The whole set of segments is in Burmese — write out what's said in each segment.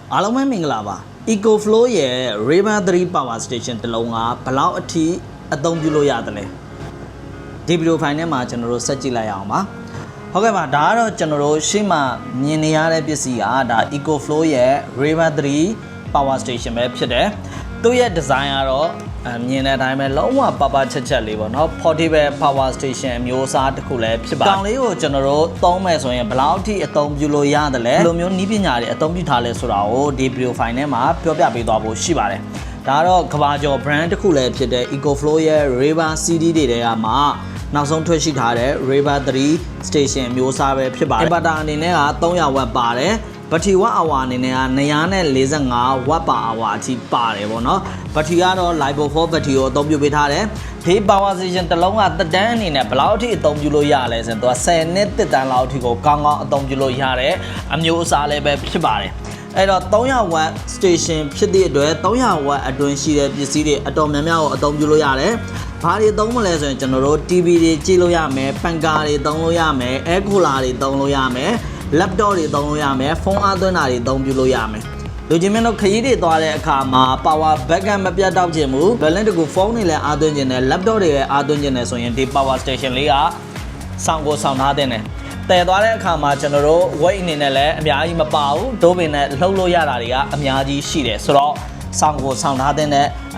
အားလုံးပဲမင်္ဂလာပါ EcoFlow ရဲ့ River 3 Power Station တစ်လုံးကဘလောက်အထိအသုံးပြုလို့ရတယ်လဲဒီဗီဒီယိုဖိုင်ထဲမှာကျွန်တော်တို့ဆက်ကြည့်လိုက်အောင်ပါဟုတ်ကဲ့ပါဒါကတော့ကျွန်တော်တို့ရှေ့မှာမြင်နေရတဲ့ပစ္စည်းကဒါ EcoFlow ရဲ့ River 3 Power Station ပဲဖြစ်တယ်သူ့ရဲ့ design ကတော့မြင်တဲ့အတိုင်းပဲလုံးဝပပချက်လေးပေါ့နော် portable power station အမျိုးအစားတစ်ခုလည်းဖြစ်ပါတယ်။ကောင်လေးကိုကျွန်တော်တို့သုံးမယ်ဆိုရင်ဘယ်လောက်အထိအသုံးပြုလို့ရတယ်လဲ။ဘယ်လိုမျိုးနည်းပညာတွေအသုံးပြုထားလဲဆိုတာကိုဒီ video file ထဲမှာပြောပြပေးသွားဖို့ရှိပါတယ်။ဒါကတော့ကဘာကျော် brand တစ်ခုလည်းဖြစ်တဲ့ EcoFlow ရဲ့ River CD တွေထဲကမှနောက်ဆုံးထွက်ရှိထားတဲ့ River 3 station အမျိုးအစားပဲဖြစ်ပါတယ်။ inverter အနေနဲ့က300 watt ပါတယ်။ဘက်ထရီ watt hour အနေနဲ့က245 watt per hour အထိပါတယ်ပေါ့နော်ဘက်ထရီကတော့ Lipo 4 ဘက်ထရီကိုအသုံးပြုပေးထားတယ်ဒီ power station တစ်လုံးကသက်တမ်းအနေနဲ့ဘယ်လောက်အထိအသုံးပြုလို့ရလဲဆိုတော့10နှစ်သက်တမ်းလောက်အထိကိုကောင်းကောင်းအသုံးပြုလို့ရတဲ့အမျိုးအစားလည်းပဲဖြစ်ပါတယ်အဲ့တော့300 watt station ဖြစ်တဲ့အတွက်300 watt အတွင်းရှိတဲ့ပစ္စည်းတွေအတော်များများကိုအသုံးပြုလို့ရတယ်ဘာတွေသုံးမလဲဆိုရင်ကျွန်တော်တို့ TV တွေကြည့်လို့ရမယ်ပန်ကာတွေသုံးလို့ရမယ် air cooler တွေသုံးလို့ရမယ်laptop တွေသုံးလို့ရမယ်ဖုန်းအားသွင်းတာတွေသုံးပြုလို့ရမယ်လူချင်းမင်းတို့ခရီးတွေသွားတဲ့အခါမှာ power backup မပြတ်တော့ခြင်းဘူးဘယ်လင်းတကူဖုန်းတွေလည်းအားသွင်းခြင်းနဲ့ laptop တွေလည်းအားသွင်းခြင်းနဲ့ဆိုရင်ဒီ power station လေးကစောင့်ထားတဲ့နဲ့တည်သွားတဲ့အခါမှာကျွန်တော်တို့ weight အနေနဲ့လည်းအများကြီးမပါဘူးဒိုးပင်နဲ့လှုပ်လို့ရတာတွေကအများကြီးရှိတယ်ဆိုတော့ဆောင်ထားတဲ့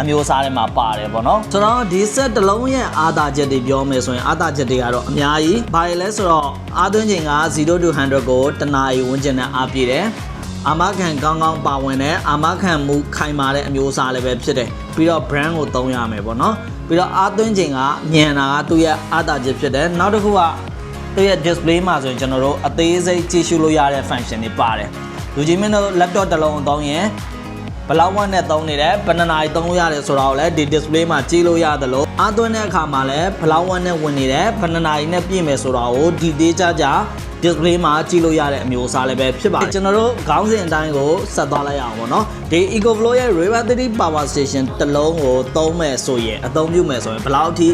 အမျိုးအစားတွေမှာပါတယ်ပေါ့နော်ဆိုတော့ဒီ set တစ်လုံးရဲ့အားသာချက်တွေပြောမယ်ဆိုရင်အားသာချက်တွေကတော့အများကြီးဘာတွေလဲဆိုတော့အားသွင်းချိန်က0 to 100ကိုတနာရီဝန်းကျင်နဲ့အားပြည့်တယ်အာမခံကောင်းကောင်းပါဝင်တဲ့အာမခံမှုခိုင်မာတဲ့အမျိုးအစားလည်းပဲဖြစ်တယ်ပြီးတော့ brand ကိုသုံးရမယ်ပေါ့နော်ပြီးတော့အားသွင်းချိန်ကညံတာကသူ့ရဲ့အားသာချက်ဖြစ်တယ်နောက်တစ်ခုကသူ့ရဲ့ display မှာဆိုရင်ကျွန်တော်တို့အသေးစိတ်ကြည့်ရှုလို့ရတဲ့ function တွေပါတယ်လူကြီးမင်းတို့ laptop တစ်လုံးသုံးရင်ဘလောက်ဝက်နဲ့သုံးနေတယ်ဘယ်နှနာရီသုံးလို့ရတယ်ဆိုတော့လည်းဒီ display မှာကြည့်လို့ရတယ်လို့အားသွင်းတဲ့အခါမှာလည်းဘလောက်ဝက်နဲ့ဝင်နေတယ်ဘယ်နှနာရီနဲ့ပြည့်မယ်ဆိုတော့ကိုဒီ data display မှာကြည့်လို့ရတဲ့အမျိုးအစားလည်းပဲဖြစ်ပါတယ်ကျွန်တော်တို့ခေါင်းစဉ်အတိုင်းကိုဆက်သွားလိုက်အောင်ပေါ့နော်ဒီ EcoFlow ရဲ့ River 3 Power Station တစ်လုံးကိုသုံးမယ်ဆိုရင်အသုံးပြုမယ်ဆိုရင်ဘယ်လောက်အထ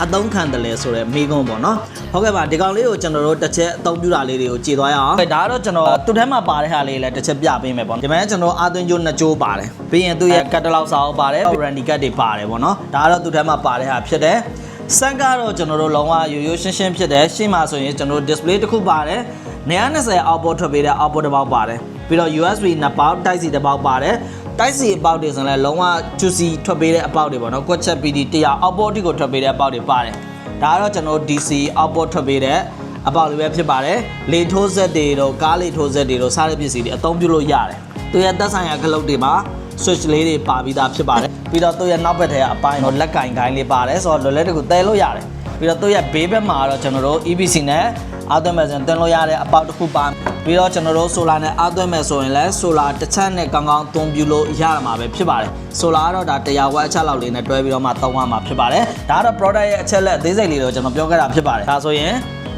ိအသုံးခံတယ်လဲဆိုတော့မိကုန်းပေါ့နော်ဟုတ်ကဲ့ပါဒီကောင်လေးကိုကျွန်တော်တို့တစ်ချက်အသုံးပြုတာလေးတွေကိုကြည့်သွားရအောင်ဒါကတော့ကျွန်တော်သူ့ထဲမှာပါတဲ့ဟာလေးလည်းတစ်ချက်ပြပေးမယ်ပေါ့ဒီမှာကျွန်တော်အာသွင်းကြိုး2ကြိုးပါတယ်ပြီးရင်သူ့ရဲ့ catalog စာအုပ်ပါတယ် warranty card တွေပါတယ်ပေါ့နော်ဒါကတော့သူ့ထဲမှာပါတဲ့ဟာဖြစ်တယ်စက်ကတော့ကျွန်တော်တို့လုံးဝရိုးရိုးရှင်းရှင်းဖြစ်တယ်ရှင်းမှာဆိုရင်ကျွန်တော်တို့ display တစ်ခုပါတယ်920 output ထွက်ပေးတဲ့ output တစ်ပေါက်ပါတယ်ပြီးတော့ USB နှစ်ပေါက် Type C တစ်ပေါက်ပါတယ်တိုက်စီအပေါက်တွေဆိုရင်လည်းလုံးဝ juicy ထွက်ပေးတဲ့အပေါက်တွေပေါ့နော်ကွက်ချက် PD 100 output ကိုထွက်ပေးတဲ့အပေါက်တွေပါတယ်ဒါကတော့ကျွန်တော် DC output ထွက်ပေးတဲ့အပေါက်တွေပဲဖြစ်ပါတယ်လေထိုးဆက်တွေတော့ကားလေထိုးဆက်တွေတော့စားတဲ့ပစ္စည်းတွေအသုံးပြုလို့ရတယ်သူရဲ့သက်ဆိုင်ရာခလုတ်တွေမှာ switch လေးတွေပါပြီးသားဖြစ်ပါတယ်ပြီးတော့သူရဲ့နောက်ဘက်ထဲကအပိုင်းတော့လက်ကင်ခိုင်းလေးပါတယ်ဆိုတော့လွယ်တကူသဲလို့ရတယ်ပြီးတော့သူရဲ့ဘေးဘက်မှာတော့ကျွန်တော်တို့ EPC နဲ့အားသွင်းမယ်ဆိုရင်တင်လို့ရတဲ့အပေါက်တစ်ခုပါပြီးတော့ကျွန်တော်တို့ solar နဲ့အားသွင်းမယ်ဆိုရင်လည်း solar တစ်ချက်နဲ့ကောင်းကောင်းသုံးပြုလို့ရမှာပဲဖြစ်ပါတယ် solar ကတော့ဒါ100 watt အချက်လောက်လေးနဲ့တွဲပြီးတော့မှသုံးရမှာဖြစ်ပါတယ်ဒါကတော့ product ရဲ့အချက်လက်အသေးစိတ်လေးတော့ကျွန်တော်ပြောခဲ့တာဖြစ်ပါတယ်ဒါဆိုရင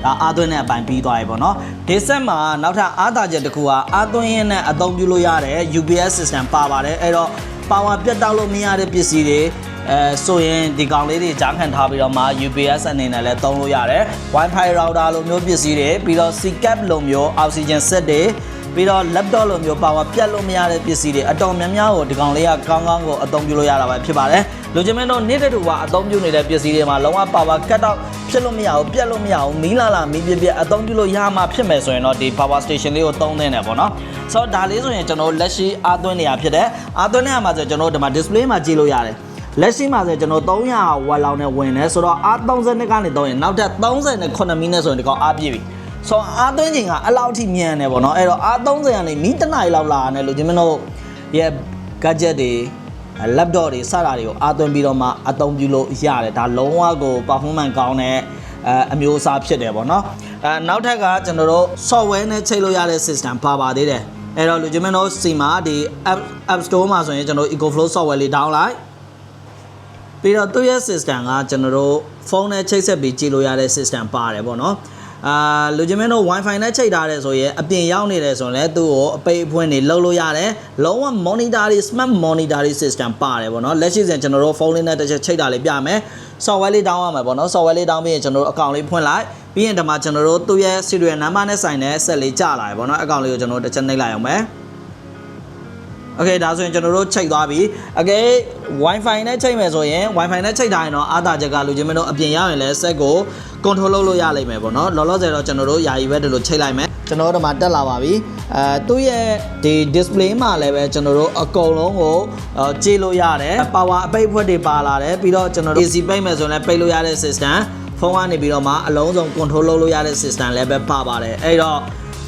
်ဒါအားသွင်းတဲ့အပိုင်းပြီးသွားပြီပေါ့နော်ဒီ set မှာနောက်ထပ်အားသာချက်တစ်ခုကအားသွင်းရင်းနဲ့အသုံးပြုလို့ရတဲ့ UPS system ပါပါတယ်အဲ့တော့ power ပြတ်တောက်လို့မရတဲ့ပစ္စည်းတွေဆိုရင်ဒီကောင်လေးတွေကြားခံထားပြီးတော့မှ UPS အနေနဲ့လည်းသုံးလို့ရတယ် Wi-Fi router လိုမျိုးပစ္စည်းတွေပြီးတော့ C-cap လိုမျိုး oxygen set တွေပြီးတော့ laptop လိုမျိုး power ပြတ်လို့မရတဲ့ပစ္စည်းတွေအတော်များများကိုဒီကောင်လေးကကောင်းကောင်းကိုအသုံးပြုလို့ရတာပဲဖြစ်ပါတယ်လူချင်းမင်းတို့နေ့တူကအသုံးပြုနေတဲ့ပစ္စည်းတွေမှာလုံးဝ power cut out ဖြစ်လို့မရဘူးပြတ်လို့မရဘူးမီးလာမီးပြအသုံးပြုလို့ရမှာဖြစ်မယ်ဆိုရင်တော့ဒီ power station လေးကိုသုံးသင့်တယ်ပေါ့နော်ဆိုတော့ဒါလေးဆိုရင်ကျွန်တော်လက်ရှိအားသွင်းနေရဖြစ်တယ်အားသွင်းနေရမှာဆိုကျွန်တော်ဒီမှာ display မှာကြည့်လို့ရတယ်လက်ရှိမှာဆိုကျွန်တော်300 watt လောက်နဲ့ဝင်တယ်ဆိုတော့အား30နှစ်ကနေသုံးရင်နောက်ထပ်38မိနစ်ဆိုရင်ဒီကောင်အားပြည့်ပြီဆိုတော့အားသွင်းချိန်ကအလောက်ထိမြန်တယ်ပေါ့နော်အဲ့တော့အား30ကနေမီး1နာရီလောက်လာတယ်လို့ကျွန်တော်တို့ရဲ့ gadget တွေ laptop တွေစတာတွေကိုအားသွင်းပြီးတော့မှအသုံးပြုလို့ရတယ်ဒါလုံးဝကို performance ကောင်းတဲ့အမျိုးအစားဖြစ်တယ်ပေါ့နော်နောက်ထပ်ကကျွန်တော်တို့ software နဲ့ချိန်လို့ရတဲ့ system ပါသေးတယ်အဲ့တော့လူကျွန်တော်တို့စီမှာဒီ app store မှာဆိုရင်ကျွန်တော် EcoFlow software လေး download လိုက်ပြီးတော့သူ့ရဲ့ system ကကျွန်တော်တို့ဖုန်းနဲ့ချိတ်ဆက်ပြီးကြည့်လို့ရတဲ့ system ပါတယ်ပေါ့နော်လူချင်းမင်းတို့ Wi-Fi နဲ့ချိတ်ထားတယ်ဆိုရင်အပြင်ရောက်နေတယ်ဆိုရင်လည်းသူ့ကိုအပိတ်အဖွင့်တွေလုပ်လို့ရတယ်လုံးဝ monitor တွေ smart monitor system ပါတယ်ပေါ့နော်လက်ရှိစဉ်ကျွန်တော်တို့ဖုန်းလေးနဲ့တစ်ချက်ချိတ်တာလေးပြမယ် software လေး down ရမှာပေါ့နော် software လေး down ပြီးရင်ကျွန်တော်တို့ account လေးဖွင့်လိုက်ပြီးရင်ဒီမှာကျွန်တော်တို့သူ့ရဲ့ serial number နဲ့ဆိုင်တဲ့ set လေးကြာလာပြီပေါ့နော် account လေးကိုကျွန်တော်တို့တစ်ချက်နှိပ်လိုက်အောင်မယ် โอเคဒါဆိုရင်ကျွန်တော်တို့ချိန်သွားပြီโอเค Wi-Fi နဲ့ချိန်မယ်ဆိုရင် Wi-Fi နဲ့ချိန်တိုင်းတော့အားသာချက်ကလူချင်းမင်းတို့အပြင်ရောက်ရင်လည်း set ကို control လုပ်လို့ရလိမ့်မယ်ပေါ့နော်လောလောဆယ်တော့ကျွန်တော်တို့ယာယီပဲဒီလိုချိန်လိုက်မယ်ကျွန်တော်တို့ဒီမှာတက်လာပါပြီသူ့ရဲ့ဒီ display မှာလည်းပဲကျွန်တော်တို့အကုန်လုံးကိုကြည့်လို့ရတယ် power အပိတ်အဖွက်တွေပါလာတယ်ပြီးတော့ကျွန်တော်တို့ AC ပိတ်မယ်ဆိုရင်လည်းပိတ်လို့ရတဲ့ system ဖုန်းကနေပြီးတော့မှအလုံးစုံ control လုပ်လို့ရတဲ့ system လည်းပဲပါပါတယ်အဲ့တော့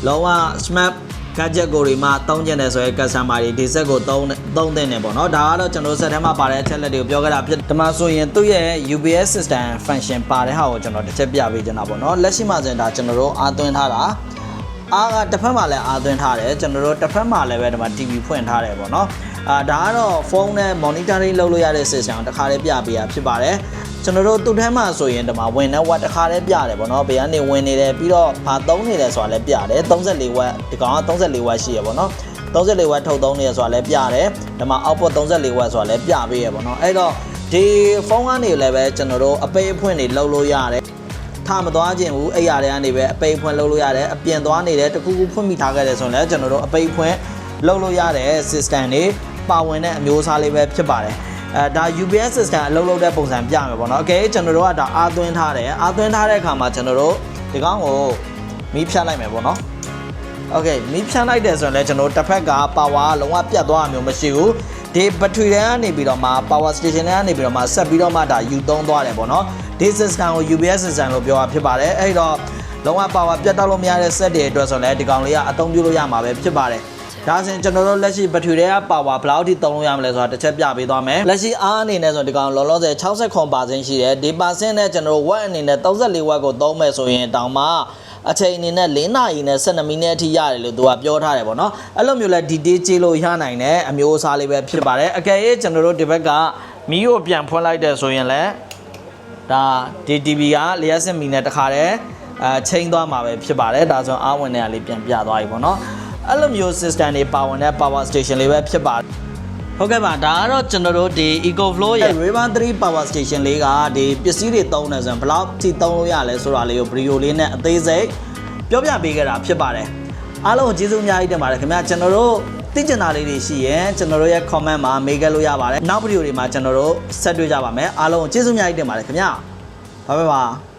လုံးဝ smart gadget ကိုတွေမှာတုံးကျင်တယ်ဆိုရင် customer တွေဒီ set ကိုတုံးသင့်တယ်ပေါ့နော်ဒါကတော့ကျွန်တော် set ထဲမှာပါတဲ့အချက်လက်တွေကိုပြောခဲ့တာဖြစ်ဒီမှာဆိုရင်သူ့ရဲ့ UPS system function ပါတဲ့ဟာကိုကျွန်တော်တစ်ချက်ပြပေးချင်တာပေါ့နော်လက်ရှိမှာဆိုရင်ဒါကျွန်တော်တို့အားသွင်းထားတာအားကတစ်ဖက်မှာလည်းအားသွင်းထားတယ်ကျွန်တော်တို့တစ်ဖက်မှာလည်းပဲဒီမှာ TV ဖွင့်ထားတယ်ပေါ့နော်ဒါကတော့ဖုန်းနဲ့ monitoring လုပ်လို့ရတဲ့ system တစ်ခါလေးပြပေးရဖြစ်ပါတယ်ကျွန်တော်တို့သူ့ထဲမှာဆိုရင်ဒီမှာဝင်တဲ့ watt တစ်ခါလေးပြတယ်ပေါ့နော်ဘယ်ကနေဝင်နေတယ်ပြီးတော့ဘာသုံးနေတယ်ဆိုတာလည်းပြတယ်34 watt ဒီကောင်က34 watt ရှိရပေါ့နော်34 watt ထုတ်သုံးနေရဆိုတာလည်းပြတယ်ဒီမှာ output 34 watt ဆိုတာလည်းပြပေးရပေါ့နော်အဲ့တော့ဒီဖုန်းကနေလည်းပဲကျွန်တော်တို့အပိတ်အဖွင့်တွေလုပ်လို့ရတယ်ထားမသွားခြင်းဘူးအဲ့ရတဲ့ကနေပဲအပိတ်အဖွင့်လုပ်လို့ရတယ်အပြင်သွားနေတယ်တခုခုဖွင့်မိထားခဲ့တယ်ဆိုရင်လည်းကျွန်တော်တို့အပိတ်အဖွင့်လုပ်လို့ရတဲ့ system တွေပါဝင်တဲ့အမျိုးအစားလေးပဲဖြစ်ပါတယ်ဒါ UPS system အလုပ်လုပ်တဲ့ပုံစံပြမယ်ပေါ့နော်။ Okay ကျွန်တော်တို့ကဒါအားသွင်းထားတယ်။အားသွင်းထားတဲ့အခါမှာကျွန်တော်တို့ဒီကောင်ကိုမီးဖြတ်လိုက်မယ်ပေါ့နော်။ Okay မီးဖြတ်လိုက်တယ်ဆိုရင်လည်းကျွန်တော်တစ်ဖက်က power လုံးဝပြတ်သွားတာမျိုးမရှိဘူး။ဒီ battery ထဲကနေပြီးတော့မှ power station ထဲကနေပြီးတော့မှဆက်ပြီးတော့မှဒါယူသုံးသွားတယ်ပေါ့နော်။ဒီ system ကို UPS system လို့ပြောတာဖြစ်ပါတယ်။အဲ့တော့လုံးဝ power ပြတ်တောက်လို့မရတဲ့ set တွေအတွက်ဆိုရင်လည်းဒီကောင်လေးကအသုံးပြုလို့ရမှာပဲဖြစ်ပါတယ်။ဒါဆိုရင်ကျွန်တော်တို့လက်ရှိ battery တွေက power ဘယ်လောက်ထိသုံးလို့ရမလဲဆိုတာတစ်ချက်ပြပေးသွားမယ်လက်ရှိအားအနေနဲ့ဆိုဒီကောင်လောလောဆယ်60% ရှိတယ်ဒီ percent နဲ့ကျွန်တော်တို့ watt အနေနဲ့34 watt ကိုသုံးမယ်ဆိုရင်တောင်မှအချိန်အနေနဲ့4နာရီနဲ့12မိနစ်အထိရတယ်လို့သူကပြောထားတယ်ပေါ့နော်အဲ့လိုမျိုးလဲ detail ကြည့်လို့ရနိုင်တဲ့အမျိုးအစားလေးပဲဖြစ်ပါတယ်အကယ်၍ကျွန်တော်တို့ဒီဘက်ကမီးကိုပြန်ဖွင့်လိုက်တယ်ဆိုရင်လည်းဒါဒီ TV ကလျှက်စစ်မီနဲ့တခါတည်းချိန်သွားမှာပဲဖြစ်ပါတယ်ဒါဆိုအားဝင်တဲ့အားလေးပြန်ပြသွားပြီပေါ့နော်အဲ့လိုမျိုး system တွေပါဝင်တဲ့ power station လေးပဲဖြစ်ပါတယ်ဟုတ်ကဲ့ပါဒါကတော့ကျွန်တော်တို့ဒီ EcoFlow ရဲ့ Raven 3 power station လေးကဒီပစ္စည်းတွေသုံးနေဆိုရင်ဘယ်လောက်ထိသုံးလို့ရလဲဆိုတာလေးကို video လေးနဲ့အသေးစိတ်ပြောပြပေးခဲ့တာဖြစ်ပါတယ်အားလုံးကိုကျေးဇူးအများကြီးတင်ပါတယ်ခင်ဗျာကျွန်တော်တို့သိချင်တာလေးတွေရှိရင်ကျွန်တော်တို့ရဲ့ comment မှာမေးခဲ့လို့ရပါတယ်နောက် video တွေမှာကျွန်တော်တို့ဆက်တွေ့ကြပါမယ်အားလုံးကိုကျေးဇူးအများကြီးတင်ပါတယ်ခင်ဗျာဘိုင်ဘိုင်